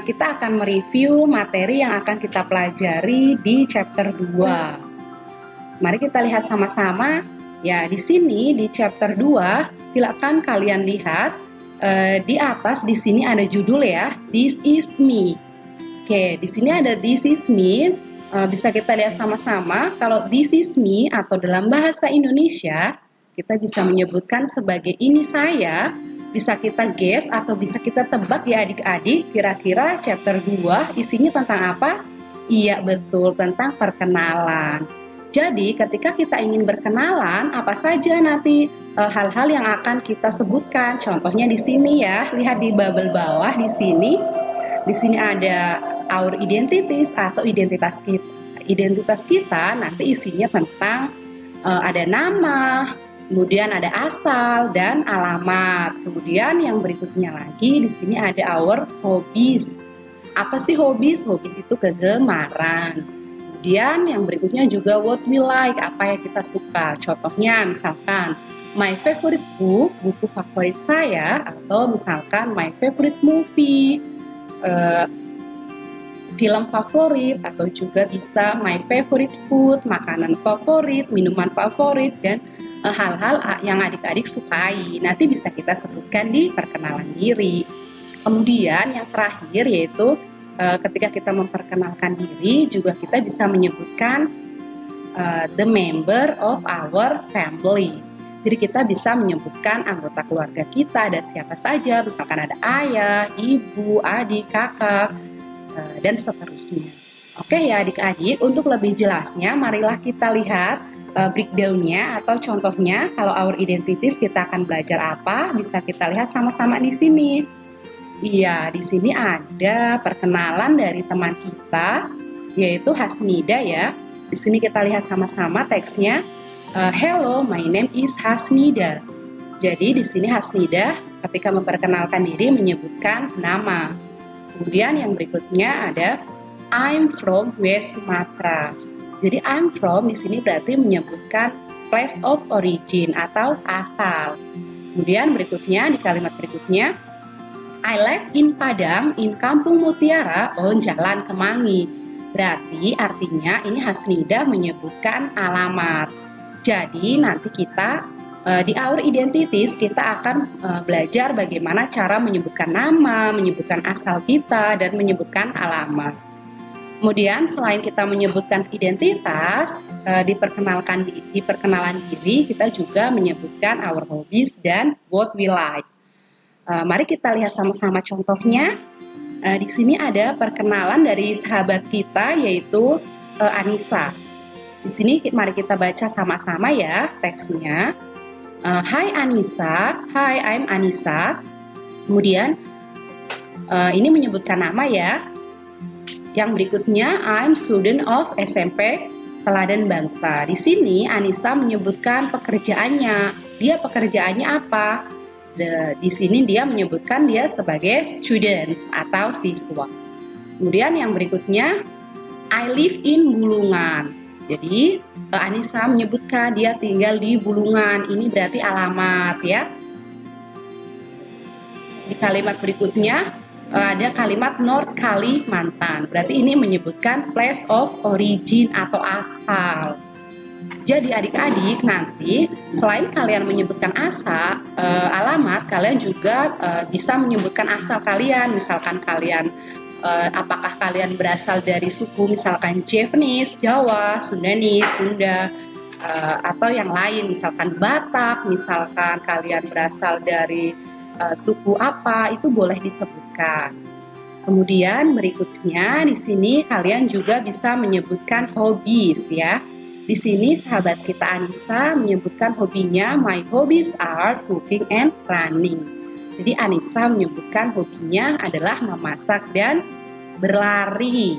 kita akan mereview materi yang akan kita pelajari di chapter 2. Mari kita lihat sama-sama. Ya, di sini di chapter 2, silakan kalian lihat di atas di sini ada judul ya, This is me. Oke, di sini ada This is me. Bisa kita lihat sama-sama kalau This is me atau dalam bahasa Indonesia kita bisa menyebutkan sebagai ini saya. Bisa kita guess atau bisa kita tebak ya adik-adik, kira-kira chapter 2 isinya tentang apa? Iya betul, tentang perkenalan. Jadi ketika kita ingin berkenalan, apa saja nanti hal-hal yang akan kita sebutkan? Contohnya di sini ya, lihat di bubble bawah di sini. Di sini ada our identities atau identitas kita. Identitas kita nanti isinya tentang ada nama, kemudian ada asal dan alamat. Kemudian yang berikutnya lagi di sini ada our hobbies. Apa sih hobbies? Hobbies itu kegemaran. Kemudian yang berikutnya juga what we like, apa yang kita suka. Contohnya misalkan my favorite book, buku favorit saya, atau misalkan my favorite movie, film favorit, atau juga bisa my favorite food, makanan favorit, minuman favorit, dan hal-hal yang adik-adik sukai. Nanti bisa kita sebutkan di perkenalan diri. Kemudian yang terakhir yaitu ketika kita memperkenalkan diri juga kita bisa menyebutkan the member of our family. Jadi kita bisa menyebutkan anggota keluarga kita ada siapa saja, misalkan ada ayah, ibu, adik, kakak, dan seterusnya. Oke ya adik-adik, untuk lebih jelasnya marilah kita lihat breakdown-nya atau contohnya. Kalau our identities kita akan belajar apa, bisa kita lihat sama-sama di sini. Iya, di sini ada perkenalan dari teman kita yaitu Hasnida ya. Di sini kita lihat sama-sama teksnya. Hello, my name is Hasnida. Jadi di sini Hasnida ketika memperkenalkan diri menyebutkan nama. Kemudian yang berikutnya ada I'm from West Sumatra. Jadi I'm from di sini berarti menyebutkan place of origin atau asal. Kemudian berikutnya di kalimat berikutnya I live in Padang in Kampung Mutiara on Jalan Kemangi. Berarti artinya ini Hasnida menyebutkan alamat. Jadi nanti kita di our identities kita akan belajar bagaimana cara menyebutkan nama, menyebutkan asal kita, dan menyebutkan alamat. Kemudian selain kita menyebutkan identitas, di perkenalan diri kita juga menyebutkan our hobbies dan what we like. Mari kita lihat sama-sama contohnya. Di sini ada perkenalan dari sahabat kita yaitu Anissa. Di sini mari kita baca sama-sama ya teksnya. Hi Anissa, hi I'm Anissa. Kemudian ini menyebutkan nama ya. Yang berikutnya, I'm student of SMP Teladan Bangsa. Di sini Anissa menyebutkan pekerjaannya. Dia pekerjaannya apa? Di sini dia menyebutkan dia sebagai students atau siswa. Kemudian yang berikutnya, I live in Bulungan. Jadi Anissa menyebutkan dia tinggal di Bulungan. Ini berarti alamat ya. Di kalimat berikutnya ada kalimat North Kalimantan. Berarti ini menyebutkan place of origin atau asal. Jadi adik-adik nanti selain kalian menyebutkan asal, alamat, kalian juga bisa menyebutkan asal kalian. Misalkan kalian apakah kalian berasal dari suku misalkan Javanese, Jawa, Sundanese, Sunda, atau yang lain misalkan Batak, misalkan kalian berasal dari suku apa, itu boleh disebutkan. Kemudian berikutnya di sini kalian juga bisa menyebutkan hobbies ya. Di sini sahabat kita Anissa menyebutkan hobinya my hobbies are cooking and running. Jadi Anissa menyebutkan hobinya adalah memasak dan berlari.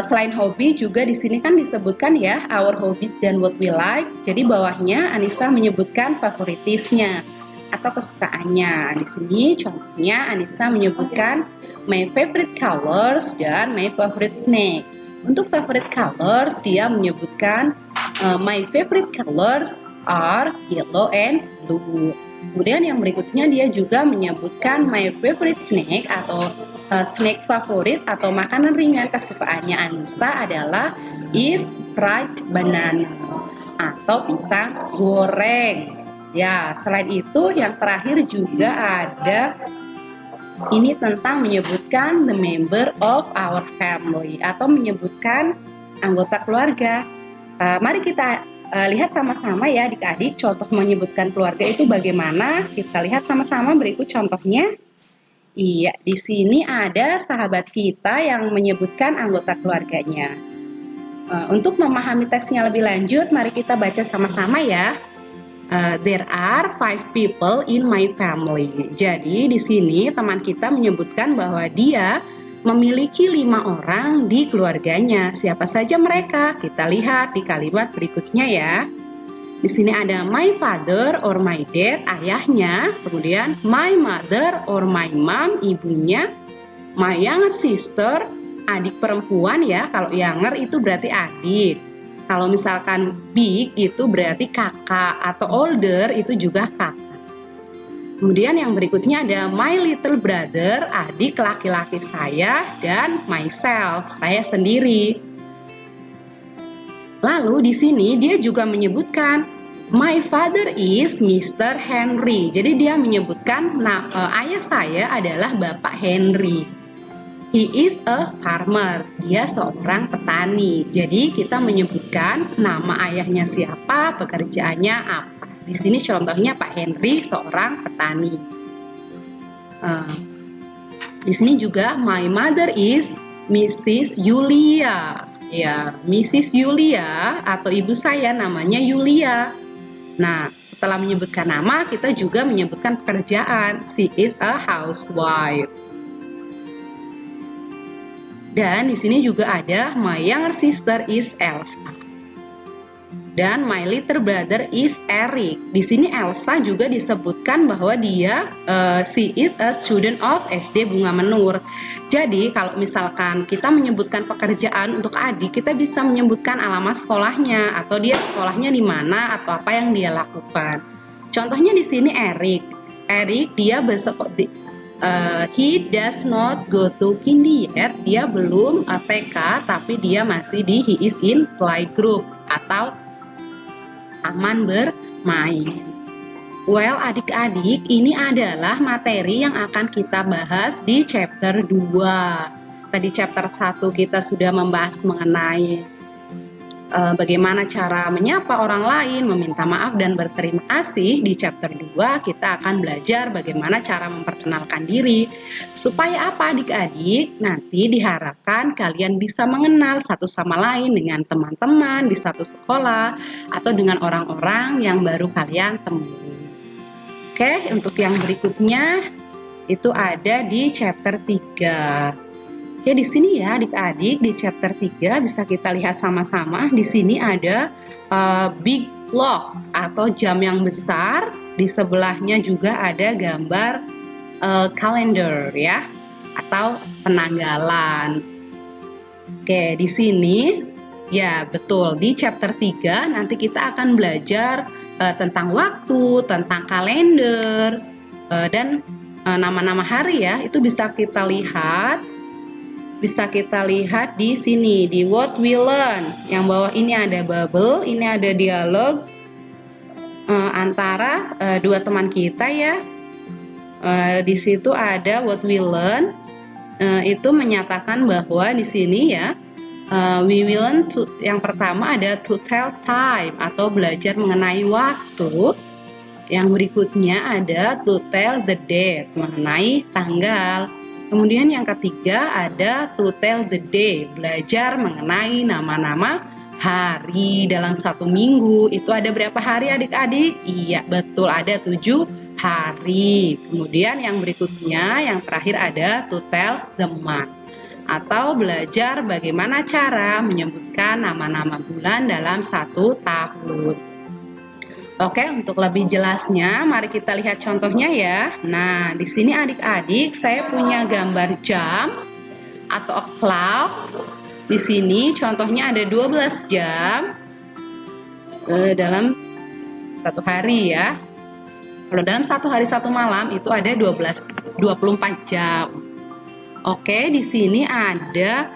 Selain hobi juga di sini kan disebutkan ya our hobbies dan what we like. Jadi bawahnya Anissa menyebutkan favoritisnya atau kesukaannya. Di sini contohnya Anissa menyebutkan my favorite colors dan my favorite snack. Untuk favorite colors dia menyebutkan my favorite colors are yellow and blue. Kemudian yang berikutnya dia juga menyebutkan my favorite snack atau snack favorit atau makanan ringan kesukaannya Anissa adalah is fried banana atau pisang goreng. Ya, selain itu yang terakhir juga ada ini tentang menyebutkan the member of our family atau menyebutkan anggota keluarga. Mari kita lihat sama-sama ya adik-adik contoh menyebutkan keluarga itu bagaimana. Kita lihat sama-sama berikut contohnya. Iya, di sini ada sahabat kita yang menyebutkan anggota keluarganya. Untuk memahami teksnya lebih lanjut, mari kita baca sama-sama ya. There are 5 people in my family. Jadi di sini teman kita menyebutkan bahwa dia memiliki 5 orang di keluarganya. Siapa saja mereka? Kita lihat di kalimat berikutnya ya. Di sini ada my father or my dad, ayahnya. Kemudian my mother or my mom, ibunya. My younger sister, adik perempuan ya. Kalau younger itu berarti adik. Kalau misalkan big itu berarti kakak, atau older itu juga kakak. Kemudian yang berikutnya ada my little brother, adik laki-laki saya, dan myself, saya sendiri. Lalu di sini dia juga menyebutkan my father is Mr. Henry. Jadi dia menyebutkan ayah saya adalah Bapak Henry. He is a farmer. Dia seorang petani. Jadi kita menyebutkan nama ayahnya siapa, pekerjaannya apa. Di sini contohnya Pak Henry seorang petani. Di sini juga my mother is Mrs. Yulia. Ya, Mrs. Yulia atau ibu saya namanya Yulia. Nah, setelah menyebutkan nama, kita juga menyebutkan pekerjaan. She is a housewife. Dan di sini juga ada my younger sister is Elsa. Dan my little brother is Eric. Di sini Elsa juga disebutkan bahwa dia she is a student of SD Bunga Menur. Jadi kalau misalkan kita menyebutkan pekerjaan untuk adik, kita bisa menyebutkan alamat sekolahnya atau dia sekolahnya di mana atau apa yang dia lakukan. Contohnya di sini Eric. Eric dia he does not go to kindy yet. Dia belum TK tapi dia masih di he is in playgroup atau taman bermain. Well, adik-adik, ini adalah materi yang akan kita bahas di chapter 2. Tadi chapter 1 kita sudah membahas mengenai bagaimana cara menyapa orang lain, meminta maaf dan berterima kasih. Di chapter 2 kita akan belajar bagaimana cara memperkenalkan diri. Supaya apa adik-adik? Nanti diharapkan kalian bisa mengenal satu sama lain dengan teman-teman di satu sekolah atau dengan orang-orang yang baru kalian temui. Oke, untuk yang berikutnya itu ada di chapter 3. Oke, di sini ya adik-adik di chapter 3 bisa kita lihat sama-sama. Di sini ada big clock atau jam yang besar. Di sebelahnya juga ada gambar calendar ya atau penanggalan. Oke, di sini ya betul di chapter 3 nanti kita akan belajar tentang waktu, tentang kalender dan nama-nama hari ya. Itu bisa kita lihat. Di sini di what we learn. Yang bawah ini ada bubble, ini ada dialog antara dua teman kita ya. Di situ ada what we learn. Itu menyatakan bahwa di sini ya we will learn yang pertama ada to tell time atau belajar mengenai waktu. Yang berikutnya ada to tell the date mengenai tanggal. Kemudian yang ketiga ada to tell the day, belajar mengenai nama-nama hari dalam satu minggu. Itu ada berapa hari adik-adik? Iya betul, ada 7 hari. Kemudian yang berikutnya, yang terakhir ada to tell the month atau belajar bagaimana cara menyebutkan nama-nama bulan dalam satu tahun. Oke, untuk lebih jelasnya, mari kita lihat contohnya ya. Nah, di sini adik-adik, saya punya gambar jam atau clock. Di sini contohnya ada 12 jam dalam satu hari ya. Kalau dalam satu hari satu malam itu ada 24 jam. Oke, di sini ada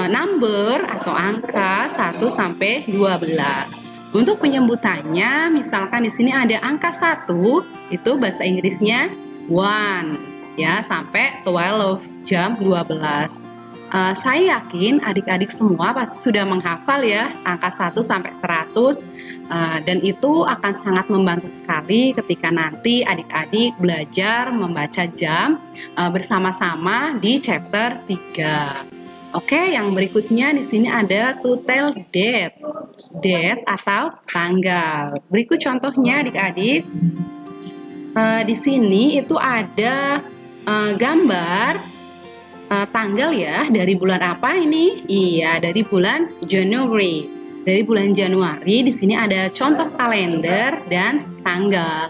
number atau angka 1 sampai 12. Untuk penyebutannya, misalkan di sini ada angka 1, itu bahasa Inggrisnya 1 ya, sampai 12 jam 12. Saya yakin adik-adik semua pasti sudah menghafal ya angka 1 sampai 100, dan itu akan sangat membantu sekali ketika nanti adik-adik belajar membaca jam bersama-sama di chapter 3. Oke, yang berikutnya di sini ada to tell date. Date atau tanggal. Berikut contohnya adik-adik. Di sini itu ada gambar tanggal ya, dari bulan apa ini? Iya, dari bulan Januari. Dari bulan Januari di sini ada contoh kalender dan tanggal.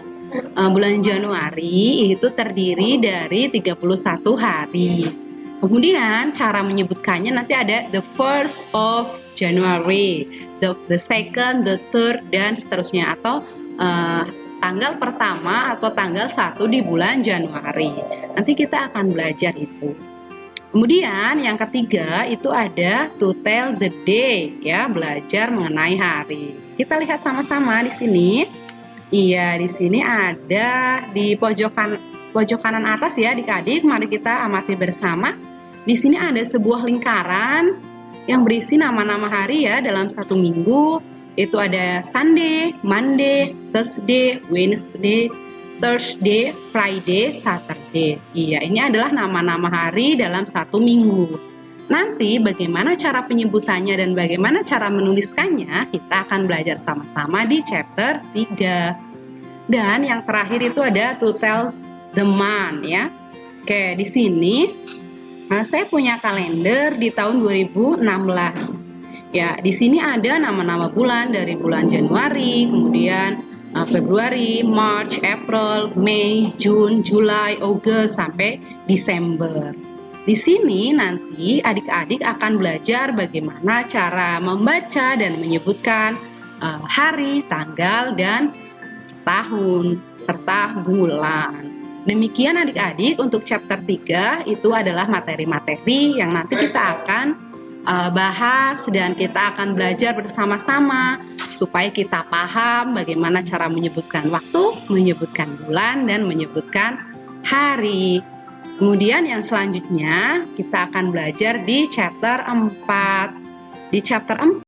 Bulan Januari itu terdiri dari 31 hari. Kemudian cara menyebutkannya nanti ada the 1st of January, the second, the third, dan seterusnya, atau tanggal pertama atau tanggal 1 di bulan Januari. Nanti kita akan belajar itu. Kemudian yang ketiga itu ada to tell the day ya, belajar mengenai hari. Kita lihat sama-sama di sini. Iya, di sini ada di pojok kanan atas ya adik-adik. Mari kita amati bersama. Di sini ada sebuah lingkaran yang berisi nama-nama hari ya dalam satu minggu. Itu ada Sunday, Monday, Thursday, Wednesday, Thursday, Friday, Saturday. Iya, ini adalah nama-nama hari dalam satu minggu. Nanti bagaimana cara penyebutannya dan bagaimana cara menuliskannya, kita akan belajar sama-sama di chapter 3. Dan yang terakhir itu ada to tell the month ya. Oke, di sini saya punya kalender di tahun 2016. Ya, di sini ada nama-nama bulan dari bulan Januari, kemudian Februari, March, April, Mei, June, July, August, sampai Desember. Di sini nanti adik-adik akan belajar bagaimana cara membaca dan menyebutkan hari, tanggal, dan tahun, serta bulan. Demikian adik-adik untuk chapter 3 itu adalah materi-materi yang nanti kita akan bahas dan kita akan belajar bersama-sama supaya kita paham bagaimana cara menyebutkan waktu, menyebutkan bulan, dan menyebutkan hari. Kemudian yang selanjutnya kita akan belajar di chapter 4. Di chapter 4